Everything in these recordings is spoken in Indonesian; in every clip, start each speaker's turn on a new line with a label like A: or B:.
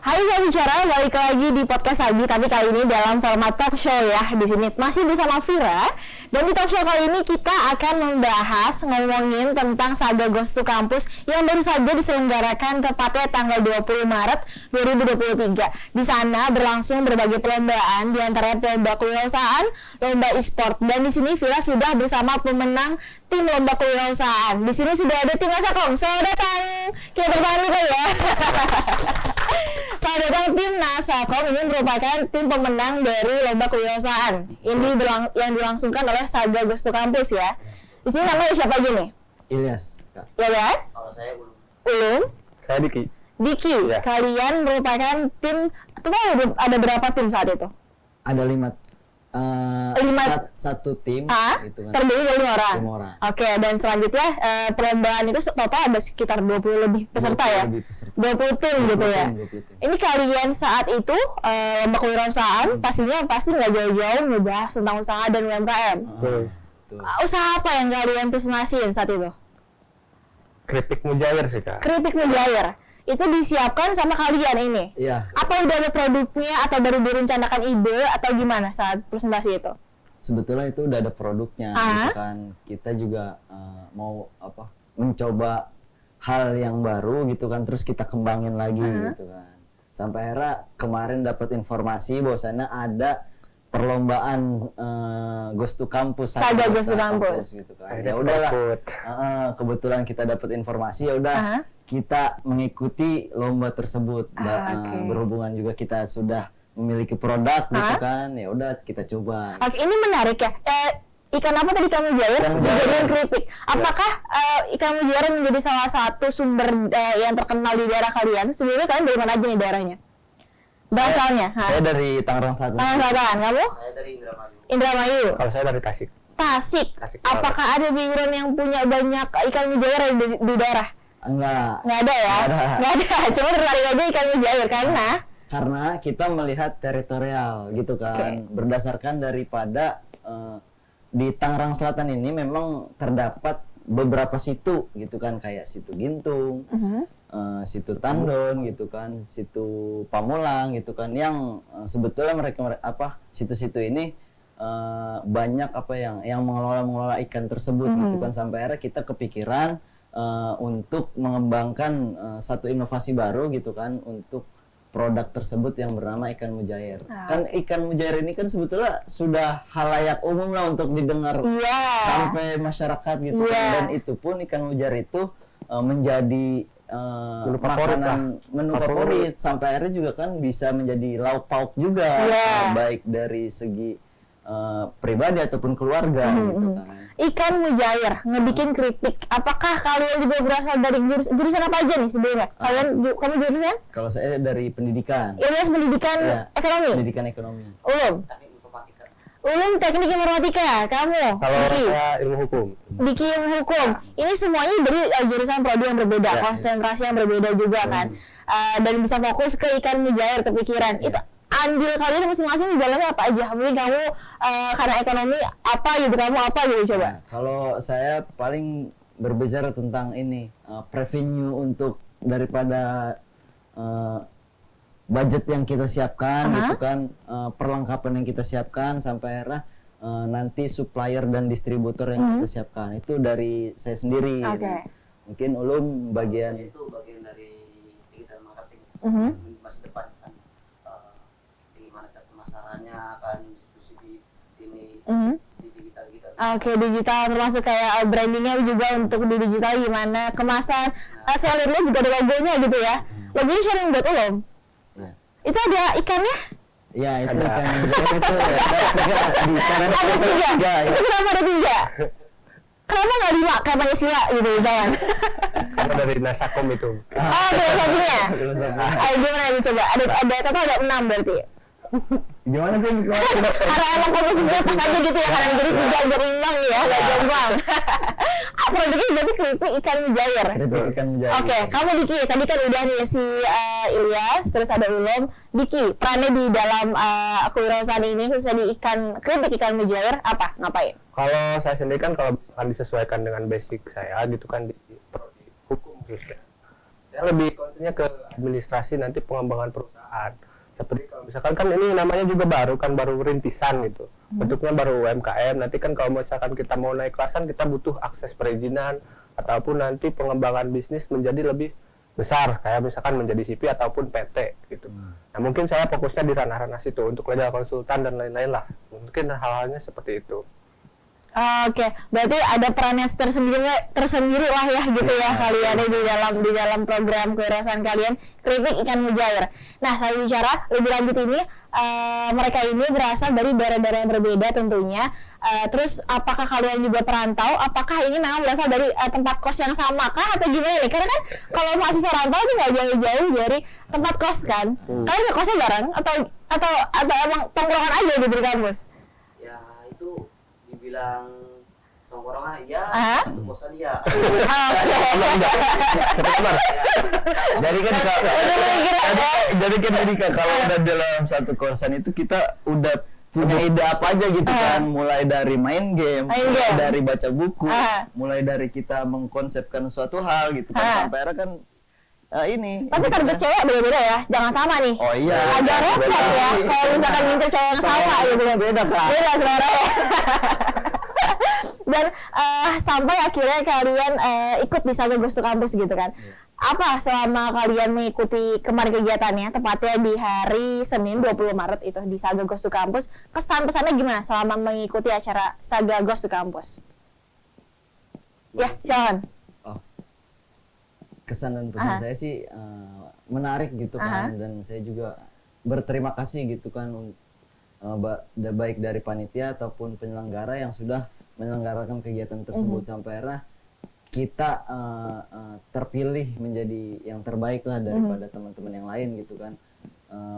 A: Hai saya bicara, balik lagi di podcast Sabi, tapi kali ini dalam format talk show ya. Di sini masih bersama Vira. Dan di talk show kali ini kita akan ngomongin tentang saga Ghost to Campus yang baru saja diselenggarakan tepatnya tanggal 20 Maret 2023. Di sana berlangsung berbagai perlombaan, di antaranya lomba kewirausahaan, lomba e-sport. Dan di sini Vira sudah bersama pemenang tim lomba kewirausahaan. Di sini sudah ada tim Nasakom. Selamat datang. Kita bertahan dulu ya. Selamat datang tim Nasakom. Ini merupakan tim pemenang dari lomba kewirausahaan. Ini yang dilangsungkan oleh Saga Ghost to Campus ya. Di sini namanya siapa aja nih?
B: Ilyas, Kak.
A: Ilyas?
C: Kalau saya Ulum.
A: Ulum?
D: Saya Diki.
A: Diki,
D: Ya.
A: Kalian merupakan tim, ada berapa tim saat itu?
B: Ada lima satu tim gitu kan.
A: Terdiri dari 5 orang?
B: 5 orang.
A: Oke, dan selanjutnya perlombaan itu total ada sekitar 20 lebih peserta
B: 20
A: ya?
B: lebih peserta.
A: 20 tim gitu ya?
B: 20 tim.
A: Ini kalian saat itu lomba kewirausahaan pasti nggak jauh-jauh ngebahas tentang usaha dan UMKM.
D: Betul.
B: Tuh.
A: Usaha apa yang kalian presentasiin saat itu?
D: Keripik mujair sih, Kak.
A: Keripik mujair. Itu disiapkan sama kalian ini?
B: Iya.
A: Apa udah ada produknya atau baru direncanakan ide atau gimana saat presentasi itu?
B: Sebetulnya itu udah ada produknya gitu kan. Kita juga mau mencoba hal yang baru gitu kan, terus kita kembangin lagi gitu kan. Sampai akhirnya kemarin dapat informasi bahwasannya ada perlombaan Ghost to Campus,
A: Saga Ghost to Campus
B: gitu kan. Ya udahlah. Kebetulan kita dapat informasi, ya udah kita mengikuti lomba tersebut. Berhubungan juga kita sudah memiliki produk gitu kan. Ya udah kita coba.
A: Oke, ini menarik ya. Ikan apa tadi kamu mujair? Dijadiin keripik. Apakah ikan mujair menjadi salah satu sumber yang terkenal di daerah kalian? Sebelumnya kalian dari mana aja nih daerahnya? Basalnya?
B: Saya dari Tangerang Selatan.
A: Tangerang Selatan. Kamu?
C: Saya dari Indramayu.
A: Indramayu.
D: Kalau saya dari Tasik.
A: Tasik. Apakah ada background yang punya banyak ikan mujair di daerah?
B: Enggak.
A: Nggak ada ya? Nggak ada. Cuma tertarik aja ikan mujair
B: karena kita melihat teritorial gitu kan. Berdasarkan daripada di Tangerang Selatan ini memang terdapat beberapa situ gitu kan, kayak situ Gintung, situ Tandon gitu kan, situ Pamulang gitu kan, yang sebetulnya situ-situ ini banyak yang mengelola ikan tersebut gitu kan. Sampai akhirnya kita kepikiran untuk mengembangkan satu inovasi baru gitu kan untuk produk tersebut yang bernama ikan mujair. Kan ikan mujair ini kan sebetulnya sudah halayak umum lah untuk didengar sampai masyarakat gitu kan. Dan itu pun ikan mujair itu menjadi menu favorit sampai akhirnya juga kan bisa menjadi lauk pauk juga, baik dari segi pribadi ataupun keluarga gitu kan.
A: Ikan mujair ngebikin keripik. Apakah kalian juga berasal dari jurusan apa aja nih sebelumnya? Kamu jurusan?
B: Kalau saya dari pendidikan.
A: Ilyas pendidikan ekonomi.
B: Pendidikan ekonomi.
A: Ulum.
C: Teknik informatika.
A: Ulum teknik informatika. Kamu?
D: Kalau
A: Diki?
D: saya ilmu hukum.
A: Diki ilmu hukum. Ini semuanya dari jurusan prodi yang berbeda, konsentrasi yang berbeda juga kan. Dan bisa fokus ke ikan mujair kepikiran. Itu andil kalian masing-masing di dalamnya apa aja? Mungkin kamu karena ekonomi apa gitu, kamu apa gitu coba?
B: Nah, kalau saya paling berbicara tentang ini revenue untuk daripada budget yang kita siapkan gitu kan, perlengkapan yang kita siapkan sampai akhirnya nanti supplier dan distributor yang kita siapkan itu dari saya sendiri. Mungkin Ulum bagian
C: Itu bagian dari digital marketing. Masa depan kan gimana cara pemasarannya kan diskusi di digital.
A: Digital termasuk kayak brandingnya juga untuk di digital gimana, kemasan. Saya lihat juga ada logonya gitu ya. Logonya sharing buat Ulum. Itu ada ikannya?
B: ya itu ikan mujair itu
A: Ada 3. Itu kenapa ada 3? Kenapa nggak 5 kayak Pancasila gitu misalkan?
D: Karena dari Nasakom itu.
A: Filosofinya. Ayo gimana ini coba? Ada total ada 6 berarti.
B: gimana sih?
A: Karena emang komposisinya pas aja gitu ya, karena jadi 3 berimbang ya, nggak jombang. Produknya berarti keripik ikan mujair.
B: Keripik ikan mujair.
A: Oke, kamu Diki, tadi kan udah nih si Ilyas, terus ada Ulum. Diki, perannya di dalam kewirausahaan ini khususnya di keripik ikan mujair apa? Ngapain?
D: Kalau saya sendiri kan kalau akan disesuaikan dengan basic saya gitu kan di prodi hukum khususnya. Saya lebih konsennya ke administrasi nanti pengembangan perusahaan. perusahaan. Seperti kalau misalkan kan ini namanya juga baru rintisan gitu. Bentuknya baru UMKM. Nanti kan kalau misalkan kita mau naik kelasan, kita butuh akses perizinan ataupun nanti pengembangan bisnis menjadi lebih besar, kayak misalkan menjadi CP ataupun PT gitu. Nah, mungkin saya fokusnya di ranah-ranah situ untuk legal konsultan dan lain-lain lah. Mungkin hal-halnya seperti itu.
A: Oke, berarti ada perannya tersendiri lah ya gitu ya kalian di dalam program kewirausahaan kalian, Keripik Ikan Mujair. Nah, saya bicara lebih lanjut ini, mereka ini berasal dari daerah-daerah yang berbeda tentunya. Terus apakah kalian juga perantau? Apakah ini memang berasal dari tempat kos yang sama kah atau gimana nih? Karena kan kalau mahasiswa rantau itu nggak jauh-jauh dari tempat kos kan? Kalian ngekosnya bareng atau emang tongkrongan aja gitu di kampus?
C: Ya itu dibilang tongkrongan ya, satu kosan ya.
B: Jadi kan kalau udah dalam satu kosan itu kita udah punya ide apa aja gitu kan, mulai dari main game, mulai dari baca buku, mulai dari kita mengkonsepkan suatu hal gitu kan, sampai akhirnya kan ini.
A: Tapi
B: gitu
A: target
B: kan.
A: cewek beda-beda ya, jangan sama nih.
B: Oh iya.
A: Agak respect ya, kalau misalkan ngincer cowok yang sama gitu.
B: Beda Pak.
A: Beda selera ya. Dan sampai akhirnya kalian ikut di Saga Ghost to Campus gitu kan. Apa selama kalian mengikuti kemarin kegiatannya, tepatnya di hari Senin 20 Maret itu di Saga Ghost to Campus, kesan-pesannya gimana selama mengikuti acara Saga Ghost to Campus? Ya, silakan.
B: Kesan dan pesan saya sih menarik gitu kan, dan saya juga berterima kasih gitu kan baik dari panitia ataupun penyelenggara yang sudah menyelenggarakan kegiatan tersebut sampai akhirnya kita terpilih menjadi yang terbaik lah daripada teman-teman yang lain gitu kan.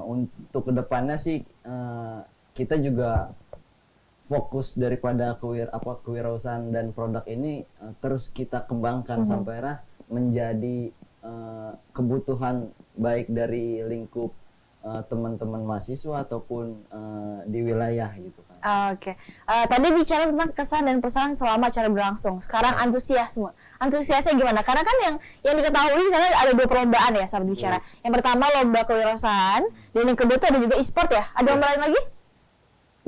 B: Untuk kedepannya sih kita juga fokus daripada kewirausahaan dan produk ini terus kita kembangkan sampai akhirnya menjadi kebutuhan baik dari lingkup teman-teman mahasiswa ataupun di wilayah gitu kan.
A: Oke. Tadi bicara tentang kesan dan pesan selama acara berlangsung. Sekarang antusiasme. Antusiasnya gimana? Karena kan yang diketahui di sana ada 2 perlombaan ya sahabat bicara. Yang pertama lomba kewirausahaan dan yang kedua itu ada juga e-sport ya. Ada lomba lain lagi?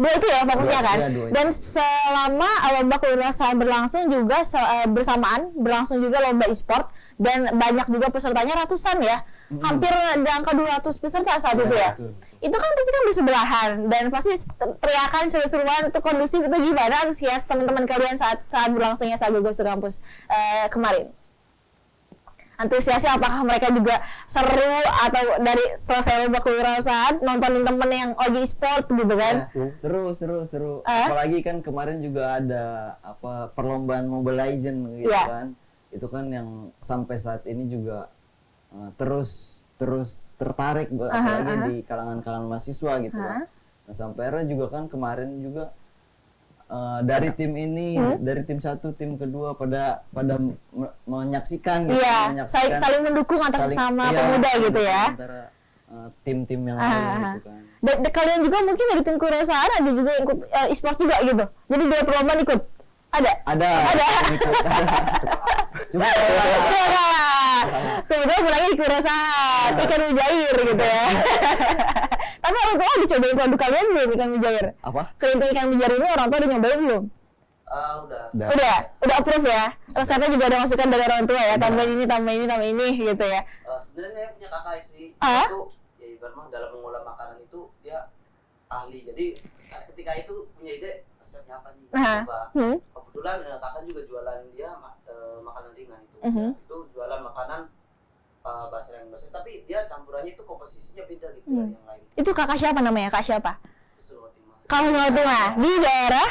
A: 2 itu ya fokusnya kan. Dan selama lomba kewirausahaan berlangsung juga bersamaan berlangsung juga lomba e-sport dan banyak juga pesertanya ratusan ya. Hampir di angka 200 peserta saat itu ya. Itu kan pasti kan bersebelahan dan pasti teriakan seru-seruan itu kondusif. Itu gimana antusias teman-teman kalian saat berlangsungnya Saga Ghost to Campus kemarin? Antusiasnya apakah mereka juga seru atau dari selesai lomba kewirausahaan nontonin temen yang lagi e-sport gitu kan?
B: Seru. Apalagi kan kemarin juga ada perlombaan Mobile Legends gitu kan. Itu kan yang sampai saat ini juga terus tertarik apalagi di kalangan mahasiswa gitu kan. Nah, sampai akhirnya juga kan kemarin juga dari tim ini, dari tim 1, tim kedua pada menyaksikan gitu,
A: saling mendukung antar sesama pemuda gitu ya.
B: Antara tim-tim yang lain gitu kan.
A: Dan kalian juga mungkin dari tim kewirausahaan ada juga ikut e-sport juga gitu. Jadi 2 perlombaan ikut. Ada. Cuma kemudian mulai di kewirausahaan Ikan Mujair gitu ya. Tapi orang tua udah cobain produk kalian belum Ikan Mujair?
B: Apa?
A: Keripik Ikan Mujair ini orang tua udah nyobain belum? Udah approve ya. Resepnya juga ada masukan dari orang tua ya. Tambahin ini gitu ya.
C: Sebenarnya saya punya kakak sih. Itu ya ibaratnya dalam mengolah makanan itu dia ahli. Jadi ketika itu punya ide resepnya apa nih? Coba. Kebetulan kakak juga jualan dia makanan ringan itu. Itu jualan makanan basreng, tapi dia campurannya itu komposisinya beda gitu dari yang lain.
A: Itu kakak siapa namanya? Kak siapa?
C: Kak
A: Sulawesi Timur. Di daerah?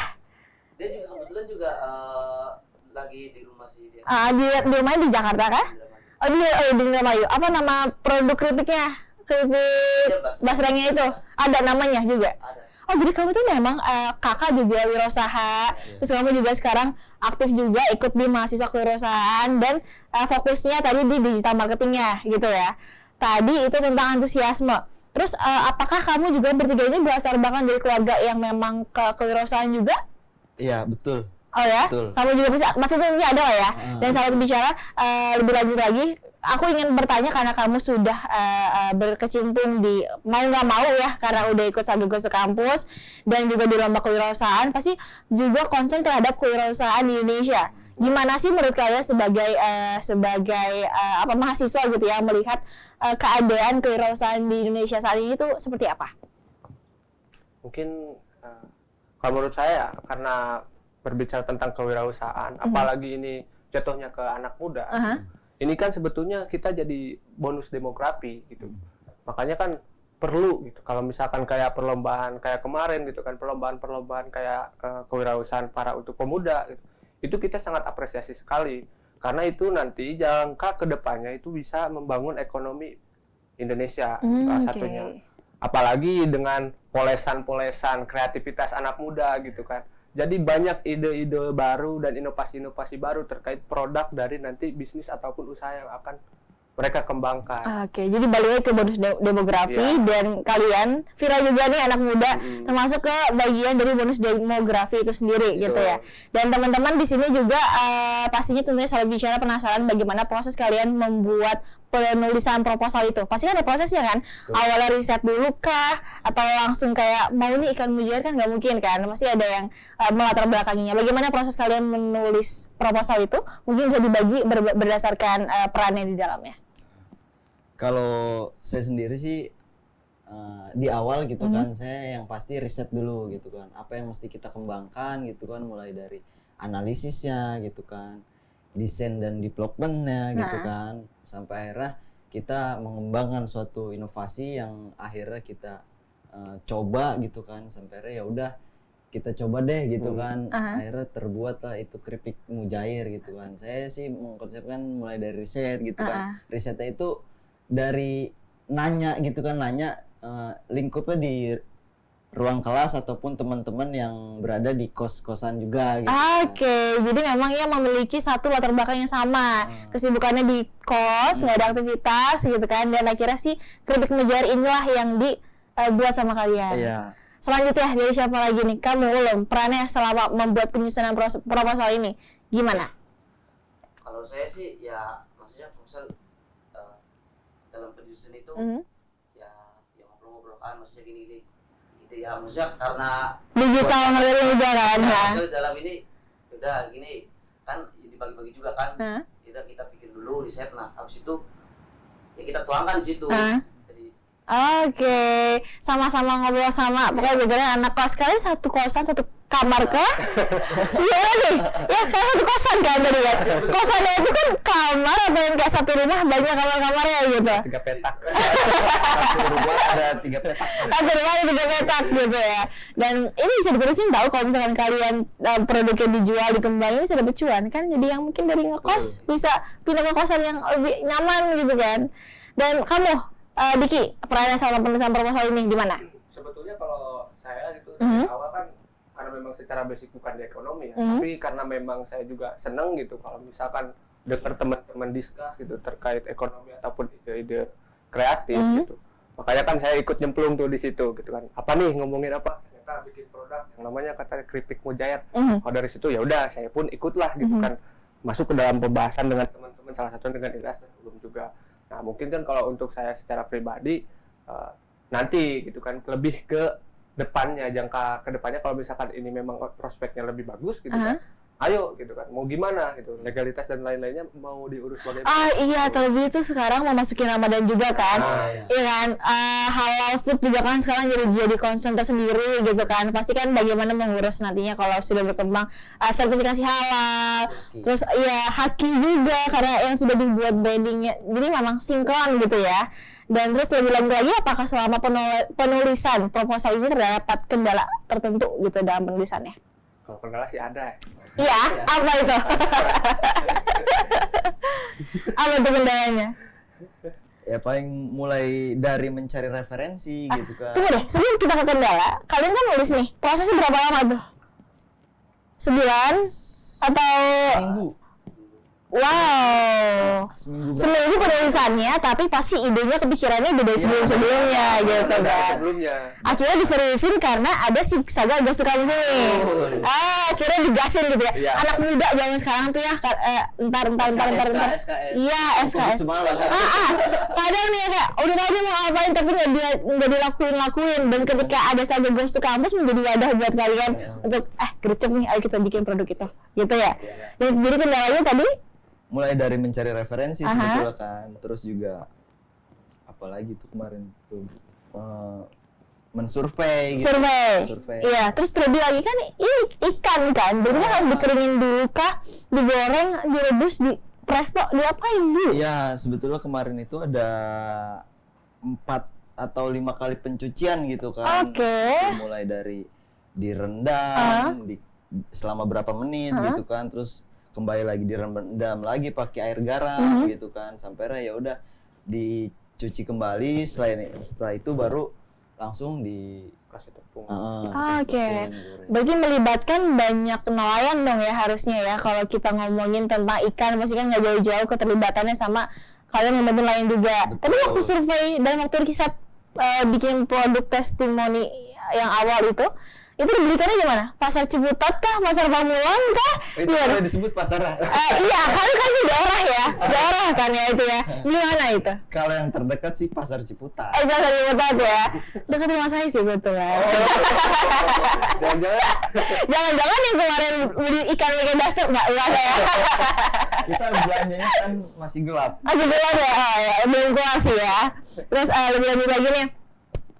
C: Dia juga kebetulan juga lagi di rumah sih dia.
A: Di rumahnya di Jakarta kah? Di Indramayu. Apa nama produk keripiknya? Keripik basrengnya itu? Ada namanya juga?
C: Ada.
A: Oh jadi kamu tuh memang kakak juga wirausaha, terus kamu juga sekarang aktif juga ikut di mahasiswa kewirausahaan dan fokusnya tadi di digital marketingnya gitu ya. Tadi itu tentang antusiasme. Terus apakah kamu juga bertiga ini berasal bahkan dari keluarga yang memang kewirausahaan juga?
B: Iya betul.
A: Oh ya?
B: Betul.
A: Kamu juga pasti tentunya ada lah ya. Dan saat bicara lebih lanjut lagi, aku ingin bertanya karena kamu sudah berkecimpung di mau nggak mau ya, karena udah ikut Saga Gosok Kampus dan juga di lomba kewirausahaan, pasti juga concern terhadap kewirausahaan di Indonesia. Gimana sih menurut kalian sebagai mahasiswa gitu ya, melihat keadaan kewirausahaan di Indonesia saat ini tuh seperti apa?
D: Mungkin kalau menurut saya, karena berbicara tentang kewirausahaan, apalagi ini jatuhnya ke anak muda, ini kan sebetulnya kita jadi bonus demografi gitu. Makanya kan perlu gitu. Kalau misalkan kayak perlombaan kayak kemarin gitu kan, perlombaan kayak kewirausahaan para untuk pemuda gitu, itu kita sangat apresiasi sekali. Karena itu nanti jangka kedepannya itu bisa membangun ekonomi Indonesia salah satunya. Apalagi dengan polesan-polesan kreativitas anak muda gitu kan. Jadi banyak ide-ide baru dan inovasi-inovasi baru terkait produk dari nanti bisnis ataupun usaha yang akan mereka kembangkan.
A: Oke, jadi balik ke bonus demografi dan kalian, Vira juga nih anak muda, termasuk ke bagian dari bonus demografi itu sendiri gitu ya. Dan teman-teman di sini juga pastinya tentunya selalu bicara penasaran bagaimana proses kalian membuat penulisan proposal itu. Pasti kan ada prosesnya kan? Awalnya riset dulu kah? Atau langsung kayak mau nih ikan mujair kan nggak mungkin kan? Pasti ada yang melatar belakanginya. Bagaimana proses kalian menulis proposal itu? Mungkin bisa dibagi berdasarkan perannya di dalamnya.
B: Kalau saya sendiri sih di awal gitu kan, saya yang pasti riset dulu gitu kan, apa yang mesti kita kembangkan gitu kan, mulai dari analisisnya gitu kan, desain dan developmentnya gitu kan, sampai akhirnya kita mengembangkan suatu inovasi yang akhirnya kita coba gitu kan, sampai akhirnya ya udah kita coba deh gitu kan, akhirnya terbuat lah itu keripik mujair gitu kan. Saya sih mengkonsepkan mulai dari riset gitu kan, risetnya itu dari nanya gitu kan, nanya lingkupnya di ruang kelas ataupun teman-teman yang berada di kos-kosan juga gitu.
A: Oke, jadi memang ya memiliki satu latar belakang yang sama, kesibukannya di kos, nggak ada aktivitas gitu kan, dan akhirnya sih keripik mujair inilah yang dibuat sama kalian.
B: Iya.
A: Selanjutnya dari siapa lagi nih? Kamu Ulum, perannya selama membuat penyusunan proposal ini gimana?
C: Kalau saya sih ya maksudnya proposal dalam penyusunan itu ya ngobrol-ngobrol kan, maksudnya gini gitu ya, maksudnya karena
A: Digital ngerti juga kan ya.
C: Dalam ini udah gini kan dibagi-bagi juga kan, udah kita pikir dulu riset, nah habis itu ya kita tuangkan di situ. Jadi
A: Oke, sama-sama ngobrol sama, pokoknya beneran anak kelas kalian satu kosan, satu kamar kah? Iya nih, ya kayak satu kosan kan tadi kan? Kosannya itu kan kamar atau yang kayak satu rumah banyak kamar-kamarnya gitu?
D: 3 petak.
B: Satu rumah ada 3 petak.
A: Satu rumah ada 3 petak gitu ya. Dan ini bisa diterusin tahu kalau misalkan kalian produknya dijual, dikembangin bisa dapat cuan kan? Jadi yang mungkin dari ngekos bisa pindah ke kosan yang lebih nyaman gitu kan? Dan kamu, Diki, perannya sama penulisan proposal ini gimana?
D: Sebetulnya kalau saya gitu dari awal kan karena memang secara basic bukan di ekonomi ya, tapi karena memang saya juga seneng gitu kalau misalkan dengar teman-teman discuss gitu terkait ekonomi ataupun ide-ide kreatif gitu. Makanya kan saya ikut nyemplung tuh di situ gitu kan. Apa nih ngomongin apa? Ternyata bikin produk yang namanya kata keripik mujair. Kalau dari situ ya udah saya pun ikutlah gitu kan. Masuk ke dalam pembahasan dengan teman-teman, salah satunya dengan Ilyas dan Ulum juga. Nah, mungkin kan kalau untuk saya secara pribadi nanti gitu kan lebih ke depannya, jangka ke depannya kalau misalkan ini memang prospeknya lebih bagus gitu kan. Ayo gitu kan, mau gimana gitu, legalitas dan lain-lainnya mau diurus bagaimana.
A: Iya, terlebih itu sekarang mau masukin Ramadan juga kan. Iya kan, halal food juga kan sekarang jadi concern tersendiri gitu kan. Pasti kan bagaimana mengurus nantinya kalau sudah berkembang sertifikasi halal. Terus ya haki juga karena yang sudah dibuat brandingnya. Jadi memang sinkron gitu ya. Dan terus lebih lanjut lagi, apakah selama penulisan proposal ini terdapat kendala tertentu gitu dalam penulisannya?
D: Kalau kendala sih ada.
A: Iya, apa itu? Apa itu kendalanya?
B: Ya paling mulai dari mencari referensi gitu kan.
A: Tunggu deh, sebelum kita ke kendala, kalian kan nulis nih, prosesnya berapa lama tuh? Sebulan? Atau
B: Minggu.
A: Wow. Seminggu penulisannya, tapi pasti idenya kepikirannya udah dari sebelum-sebelumnya gitu kan.
D: Sebelumnya.
A: Akhirnya diseriusin karena ada si Saga Ghost to Campus ini. Akhirnya digasin gitu ya.
D: Iya.
A: Anak muda zaman sekarang tuh ya, entar.
B: SKS.
A: Iya, SKS.
B: Semalam.
A: Kadang nih ya kayak udah tahu dia mau ngapain tapi nggak dilakuin. Dan ketika ada Saga Ghost to Campus menjadi wadah buat kalian untuk gercep nih, ayo kita bikin produk itu, gitu ya. Jadi kendalanya tadi
B: Mulai dari mencari referensi sebetulnya kan, terus juga apalagi tuh kemarin tuh mensurvei gitu. Survei.
A: Iya, terus terlebih lagi kan ini ikan kan, jadi kan harus dikeringin dulu kah, digoreng, direbus, di presto, diapain dulu?
B: Iya, sebetulnya kemarin itu ada 4 atau 5 kali pencucian gitu kan. Mulai dari direndam selama berapa menit gitu kan, terus kembali lagi direndam lagi pakai air garam gitu kan, sampai ya udah dicuci kembali. Setelah itu baru langsung
D: Kasih tepung.
A: Berarti melibatkan banyak nelayan dong ya harusnya ya, kalau kita ngomongin tentang ikan pasti kan nggak jauh-jauh keterlibatannya sama kalian membantu nelayan juga. Tapi waktu survei dan waktu Kisat bikin produk testimoni yang awal itu dibelikannya di mana? Pasar Ciputat kah? Pasar Pamulang kah?
B: itu boleh disebut pasar.
A: Iya, kan itu daerah ya, daerah kan ya itu ya. Di mana itu?
B: Kalau yang terdekat sih Pasar Ciputat.
A: Pasar Ciputat ya. Dekat rumah saya sih betul ya. Jangan-jangan yang kemarin beli ikan dasar nggak ya?
B: Kita belanjanya kan masih gelap.
A: Masih gelap ya? Belum keluar sih ya. Terus lebih lanjut lagi nih.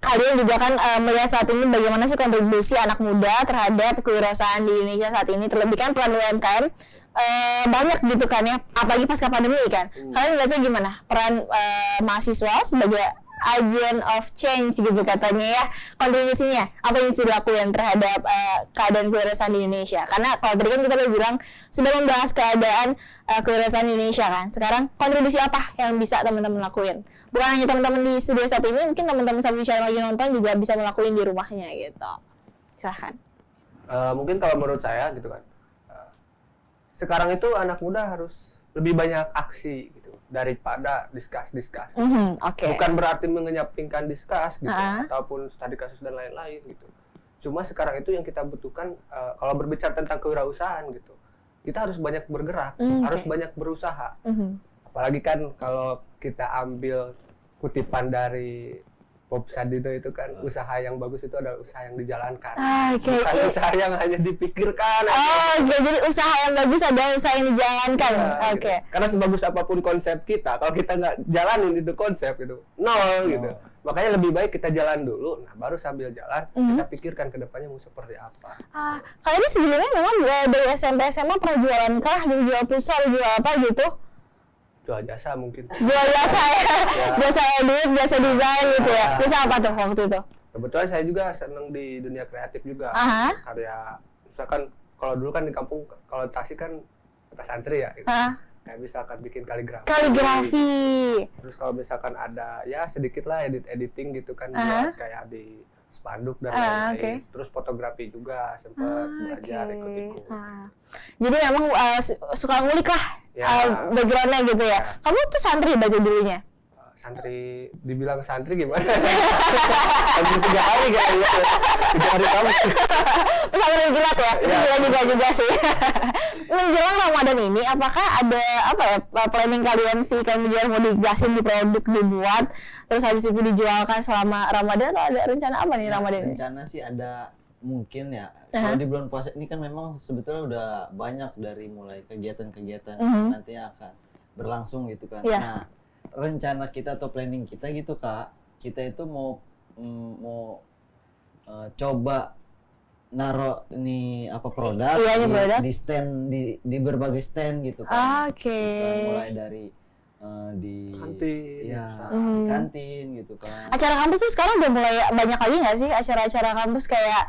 A: Kalian juga kan melihat saat ini bagaimana sih kontribusi anak muda terhadap kewirausahaan di Indonesia saat ini, terlebih kan peran UMKM banyak gitu kan ya, apalagi pasca pandemi kan. Kalian lihatnya gimana peran mahasiswa sebagai agent of change gitu katanya ya, kontribusinya apa yang bisa dilakukan terhadap keadaan kewirausahaan di Indonesia? Karena kalau tadi kan kita udah bilang sudah membahas keadaan kewirausahaan di Indonesia kan, sekarang kontribusi apa yang bisa teman-teman lakuin? Bukan hanya teman-teman di studio saat ini, mungkin teman-teman sambil lagi nonton juga bisa melakukan di rumahnya gitu. Silahkan.
D: Mungkin kalau menurut saya gitu kan, sekarang itu anak muda harus lebih banyak aksi gitu daripada diskus. Bukan berarti mengenyampingkan diskus gitu ataupun studi kasus dan lain-lain gitu. Cuma sekarang itu yang kita butuhkan kalau berbicara tentang kewirausahaan gitu, kita harus banyak bergerak, harus banyak berusaha. Apalagi kan kalau kita ambil kutipan dari Bob Sadino itu kan, usaha yang bagus itu adalah usaha yang dijalankan, bukan usaha yang hanya dipikirkan.
A: Jadi usaha yang bagus adalah usaha yang dijalankan.
D: Gitu. Karena sebagus apapun konsep kita, kalau kita nggak jalanin itu konsep itu nol gitu. Makanya lebih baik kita jalan dulu, nah baru sambil jalan kita pikirkan kedepannya mau seperti apa.
A: Kalian sebelumnya memang dari SMP SMA pernah jualan kah? Jual pulsa, jual apa gitu?
D: Jual jasa mungkin.
A: Jual jasa ya, jasa edit, jasa desain gitu ya. Jasa apa tuh waktu itu?
D: Kebetulan saya juga seneng di dunia kreatif juga. Karya, misalkan kalau dulu kan di kampung, kalau Tasik kan kota santri ya. Gitu. Kayak misalkan bikin kaligrafi. Terus kalau misalkan ada ya sedikit lah editing gitu kan, buat kayak di spanduk dan lain-lain. Terus fotografi juga sempat belajar ikut-ikut.
A: Jadi memang suka ngulik lah background-nya gitu ya. Kamu tuh santri berarti dulunya?
D: Santri, dibilang santri gimana? Santri 3 hari kayaknya. 3 hari kamu.
A: Pesantren kilat ya? Iya juga sih. Menjelang Ramadan ini, apakah ada planning kalian sih kalau mau dijelasin di produk dibuat, terus habis itu dijualkan selama Ramadan, atau ada rencana apa nih Ramadan ini?
B: Rencana sih ada mungkin ya. Kalau di bulan puasa ini kan memang sebetulnya udah banyak dari mulai kegiatan-kegiatan nantinya akan berlangsung gitu kan. Nah, rencana kita atau planning kita gitu Kak, kita itu mau coba naro nih produk di stand di berbagai stand gitu kan. Mulai dari di kantin gitu kan.
A: Acara kampus tuh sekarang udah mulai banyak lagi nggak sih acara-acara kampus kayak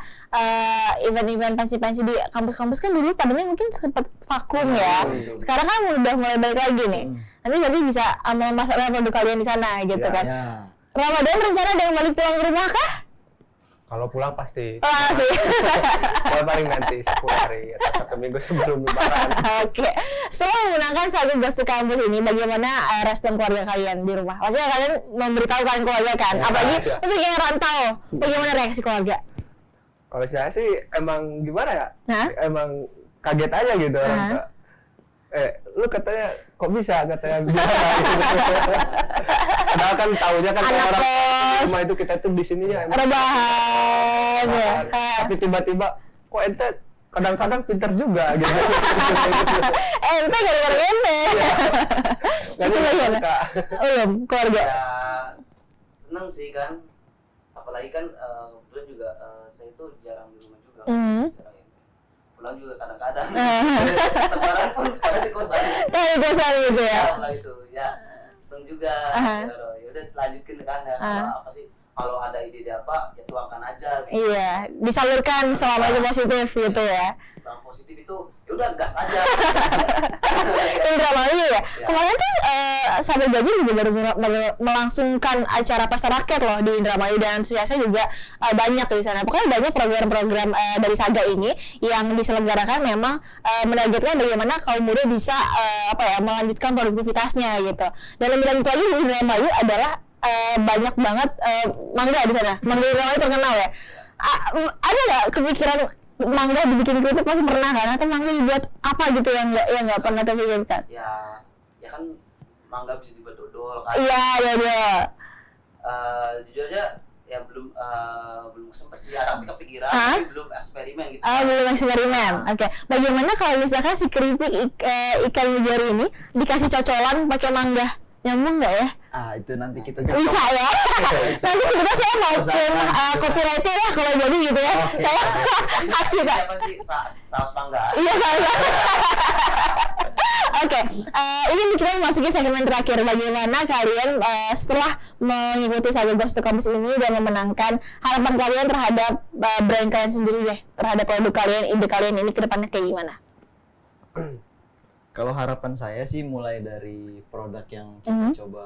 A: event-event pensi-pensi di kampus-kampus kan dulu pandemi mungkin sempat vakum ya. Sekarang kan udah mulai balik lagi nih. Nanti jadi bisa memasarkan produk kalian di sana gitu kan. Ramadan rencana ada yang balik pulang ke rumah kah?
D: Kalau pulang pasti.
A: Sih.
D: Kalau paling nanti 10 hari atau 1 minggu sebelum lebaran.
A: Oke. Setelah menggunakan Saga Ghost to Campus ini, bagaimana respon keluarga kalian di rumah? Maksudnya kalian memberitahukan keluarga kan?
D: Ya,
A: Apalagi
D: ya.
A: untuk yang rantau, bagaimana reaksi keluarga?
D: Kalau saya sih emang gimana ya?
A: Hah?
D: Emang kaget aja gitu orang tua. Lu katanya kok bisa katanya gimana? Padahal kan taunya kan
A: Anak
D: orang
A: kos.
D: rumah itu kita tuh di sininya emang
A: Rebahan. Ya.
D: tapi tiba-tiba kok ente kadang-kadang pinter juga gitu.
A: Ente gara-gara ente.
D: Nggak
A: Itu bagaimana?
D: nyangka.
A: Belum, keluarga.
C: Ya seneng sih kan, apalagi kan kebetulan juga saya itu jarang di rumah juga, jarang ini. Pulang juga kadang-kadang. Lebaran pun kadang di kosan.
A: Kayak biasa gitu ya.
C: Ya lah itu, ya seneng juga. Ya udah lanjutin kan ya. Kalau apa sih? Kalau ada ide apa, ya tuangkan aja gitu.
A: Iya, disalurkan selama itu positif gitu ya.
C: Yang positif itu ya udah gas aja.
A: Indramayu ya. Kemarin kan Sahabat Ganjar juga baru melangsungkan acara pesta rakyat loh di Indramayu, dan antusiasnya juga banyak di sana. Pokoknya banyak program-program dari Saga ini yang diselenggarakan memang menargetkan bagaimana kaum muda bisa melanjutkan produktivitasnya gitu. Dan lebih lanjut lagi di Indramayu adalah banyak banget mangga di sana. Mangga Indramayu terkenal ya. Ada nggak kepikiran mangga dibikin keripik? Pasti pernah kan? Atau mangga dibuat apa gitu yang nggak pernah terpikirkan?
C: Ya kan mangga bisa dibuat dodol kan.
A: Iya.
C: Jujur aja ya belum sempet sih, tapi kepikiran tapi belum eksperimen gitu.
A: Belum eksperimen. Oke. Bagaimana kalau misalkan si keripik ikan mujari ini dikasih cocolan pakai mangga? Nyambung nggak ya?
B: Itu nanti kita
A: Bisa ya. Nanti kita saya mau copyright ya kalau jadi gitu ya. Saya hak kita.
C: Apa sih saus mangga?
A: Iya saya. Oke, ini kita memasuki segmen terakhir. Bagaimana kalian setelah mengikuti Saga Ghost to Campus ini dan memenangkan, harapan kalian terhadap brand kalian sendiri deh, terhadap produk kalian, ide kalian ini ke depannya kayak gimana?
B: Kalau harapan saya sih mulai dari produk yang kita coba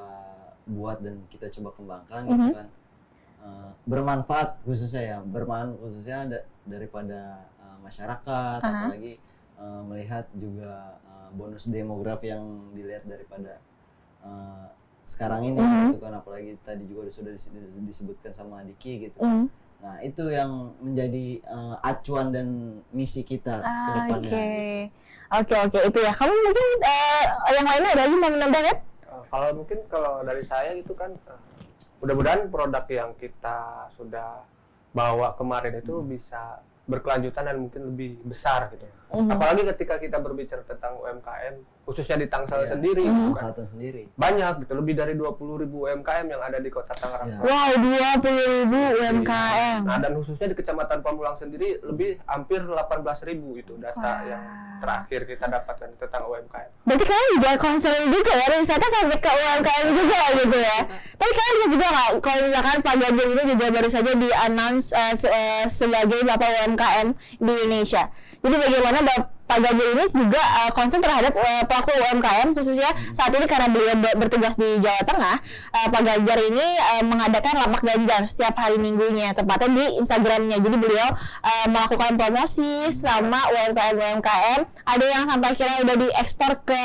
B: buat dan kita coba kembangkan gitu kan, bermanfaat khususnya daripada masyarakat, apalagi melihat juga bonus demografi yang dilihat daripada sekarang ini gitu kan, apalagi tadi juga sudah disebutkan sama Diki gitu. Nah itu yang menjadi acuan dan misi kita ke depannya.
A: Oke, itu ya. Kamu mungkin yang lainnya ada lagi mau menambah kan?
D: Kalau dari saya gitu kan, mudah-mudahan produk yang kita sudah bawa kemarin itu bisa berkelanjutan dan mungkin lebih besar gitu. Apalagi ketika kita berbicara tentang UMKM, khususnya di Tangsel sendiri,
B: Selatan sendiri.
D: Banyak gitu, lebih dari 20.000 UMKM yang ada di Kota Tangerang.
A: Wow, 20.000 UMKM.
D: Nah, dan khususnya di Kecamatan Pamulang sendiri lebih hampir 18.000 itu data yang terakhir kita dapatkan tentang UMKM.
A: Berarti kalian juga concern juga ya, wisata sampai ke UMKM juga gitu ya. Tapi kalian bisa juga nggak, kalau misalkan Pak Ganjar ini juga baru saja di-announce sebagai Bapak UMKM di Indonesia. Jadi bagaimana Pak Ganjar ini juga concern terhadap pelaku UMKM, khususnya saat ini karena beliau bertugas di Jawa Tengah. Pak Ganjar ini mengadakan lapak Ganjar setiap hari minggunya, tepatnya di Instagramnya. Jadi beliau melakukan promosi sama UMKM. Ada yang sampai akhirnya udah diekspor ke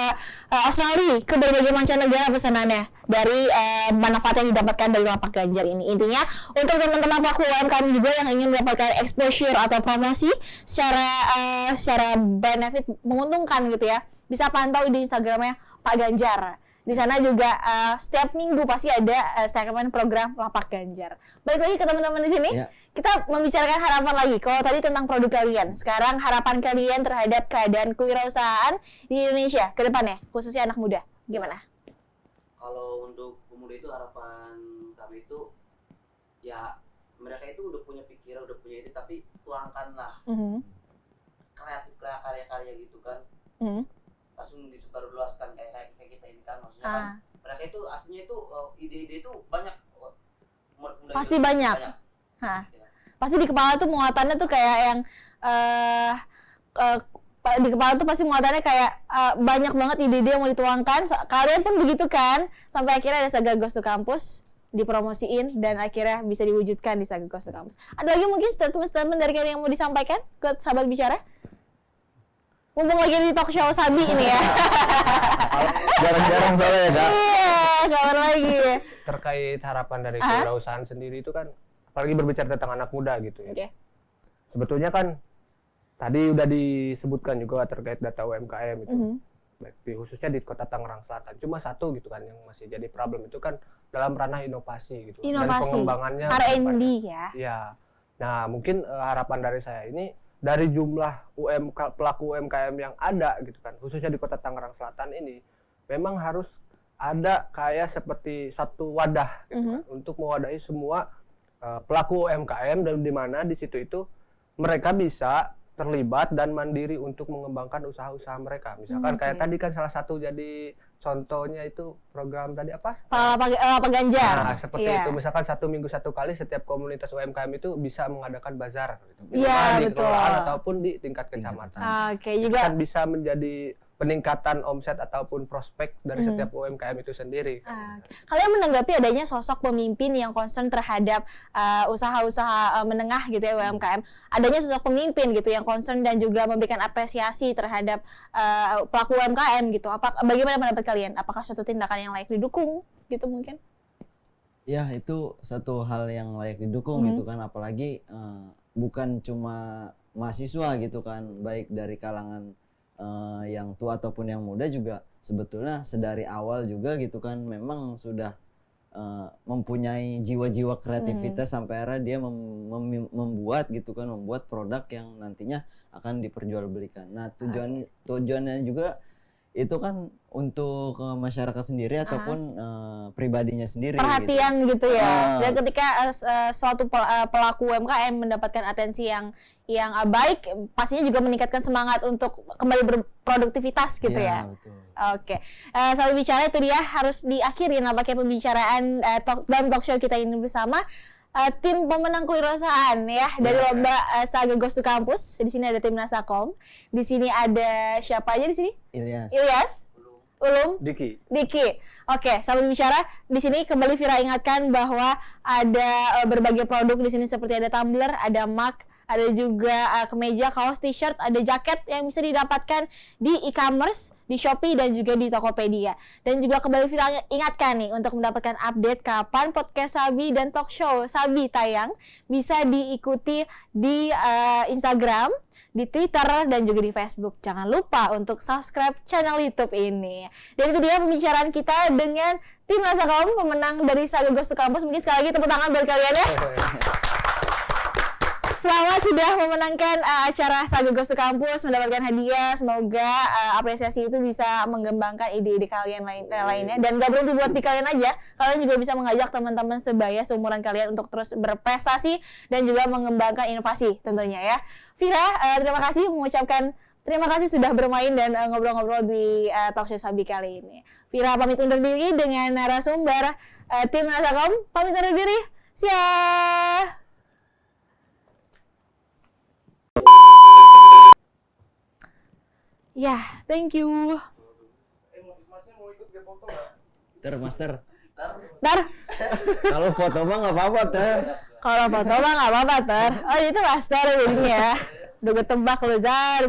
A: Australia, ke berbagai mancanegara pesanannya dari manfaat yang didapatkan dari lapak Ganjar ini. Intinya untuk teman-teman pelaku UMKM juga yang ingin mendapatkan exposure atau promosi secara benefit menguntungkan gitu ya, bisa pantau di Instagramnya Pak Ganjar. Di sana juga setiap minggu pasti ada segmen program lapak Ganjar. Balik lagi ke teman-teman di sini, kita membicarakan harapan lagi. Kalau tadi tentang produk kalian, sekarang harapan kalian terhadap keadaan kewirausahaan di Indonesia ke depannya, khususnya anak muda, gimana?
C: Kalau untuk pemuda itu harapan kami itu ya mereka itu udah punya pikiran, udah punya ide, tapi tuangkanlah kreatif karya-karya gitu kan, langsung disebarluaskan kayak kita ini kan, maksudnya kan mereka itu aslinya itu ide-ide itu banyak,
A: pasti banyak. Ya. Pasti di kepala tuh muatannya tuh kayak yang di kepala tuh pasti muatannya kayak banyak banget ide-ide yang mau dituangkan. Kalian pun begitu kan, sampai akhirnya ada Saga Ghost to Campus dipromosiin dan akhirnya bisa diwujudkan di Saga Ghost to Campus. Ada lagi mungkin statement dari kalian yang mau disampaikan ke sahabat bicara? Mumpung lagi di talk show Sabi ini ya.
B: Jarang-jarang soalnya ya Kak.
A: Iya, kapan lagi ya.
D: Terkait harapan dari kewirausahaan sendiri itu kan, apalagi berbicara tentang anak muda gitu ya.
A: Oke.
D: Sebetulnya kan tadi udah disebutkan juga terkait data UMKM itu. Baik, khususnya di Kota Tangerang Selatan. Cuma satu gitu kan yang masih jadi problem itu kan dalam ranah inovasi gitu. Dan pengembangannya
A: R&D ya.
D: Iya. Nah, mungkin harapan dari saya ini dari jumlah pelaku UMKM yang ada gitu kan, khususnya di Kota Tangerang Selatan ini memang harus ada kayak seperti satu wadah gitu kan, untuk mewadahi semua pelaku UMKM dan di mana di situ itu mereka bisa terlibat dan mandiri untuk mengembangkan usaha-usaha mereka. Misalkan kayak tadi kan salah satu jadi contohnya itu program tadi apa?
A: Pak Ganjar.
D: Nah, seperti itu. Misalkan 1 minggu 1 kali setiap komunitas UMKM itu bisa mengadakan bazar gitu.
A: Iya,
D: di
A: betul.
D: kelurahan ataupun di tingkat kecamatan.
A: Oke, juga
D: Kan bisa menjadi peningkatan omset ataupun prospek dari setiap UMKM itu sendiri.
A: kalian menanggapi adanya sosok pemimpin yang concern terhadap usaha-usaha menengah gitu ya UMKM, adanya sosok pemimpin gitu yang concern dan juga memberikan apresiasi terhadap pelaku UMKM gitu. Bagaimana pendapat kalian? Apakah suatu tindakan yang layak didukung gitu mungkin?
B: Ya, itu satu hal yang layak didukung gitu kan, apalagi bukan cuma mahasiswa gitu kan, baik dari kalangan yang tua ataupun yang muda juga sebetulnya sedari awal juga gitu kan memang sudah mempunyai jiwa-jiwa kreativitas sampai akhirnya dia membuat gitu kan, membuat produk yang nantinya akan diperjualbelikan. Nah, tujuannya juga itu kan untuk masyarakat sendiri ataupun pribadinya sendiri.
A: Perhatian gitu ya. Dan ketika suatu pelaku UMKM mendapatkan atensi yang baik, pastinya juga meningkatkan semangat untuk kembali berproduktivitas gitu ya.
B: Betul.
A: Oke, sambil bicara itu dia harus diakhiri nampaknya pembicaraan dalam talk show kita ini bersama tim pemenang kewirausahaan ya dari lomba Saga Ghost to Campus. Di sini ada tim Nasakom. Di sini ada siapa aja di sini? Ilyas. Ulum.
D: Diki.
A: Oke, sambil bicara di sini kembali Vira ingatkan bahwa ada berbagai produk di sini seperti ada tumbler, ada mug, ada juga kemeja, kaos, t-shirt, ada jaket yang bisa didapatkan di e-commerce, di Shopee dan juga di Tokopedia. Dan juga kembali Vira ingatkan nih untuk mendapatkan update kapan podcast Sabi dan talk show Sabi tayang, bisa diikuti di Instagram, di Twitter dan juga di Facebook. Jangan lupa untuk subscribe channel YouTube ini. Dan itu dia pembicaraan kita dengan tim Nasakom pemenang dari Saga Ghost to Campus. Mungkin sekali lagi tepuk tangan buat kalian ya. Selamat sudah memenangkan acara Saga Ghost to Campus, mendapatkan hadiah. Semoga apresiasi itu bisa mengembangkan ide-ide kalian lainnya. Dan gak berhenti buat di kalian aja, kalian juga bisa mengajak teman-teman sebaya seumuran kalian untuk terus berprestasi dan juga mengembangkan inovasi tentunya ya. Vira, terima kasih sudah bermain dan ngobrol-ngobrol di talk show Sabi kali ini. Vira pamit undur diri dengan narasumber tim Nasakom. Pamit undur diri. Siap. Ya, thank you.
B: Master.
A: Ntar,
B: Kalau foto mah nggak apa-apa, Ter.
A: kalau foto mah nggak apa-apa, Ter. Oh, itu master jadinya. Udah gue tebak lo, Zar.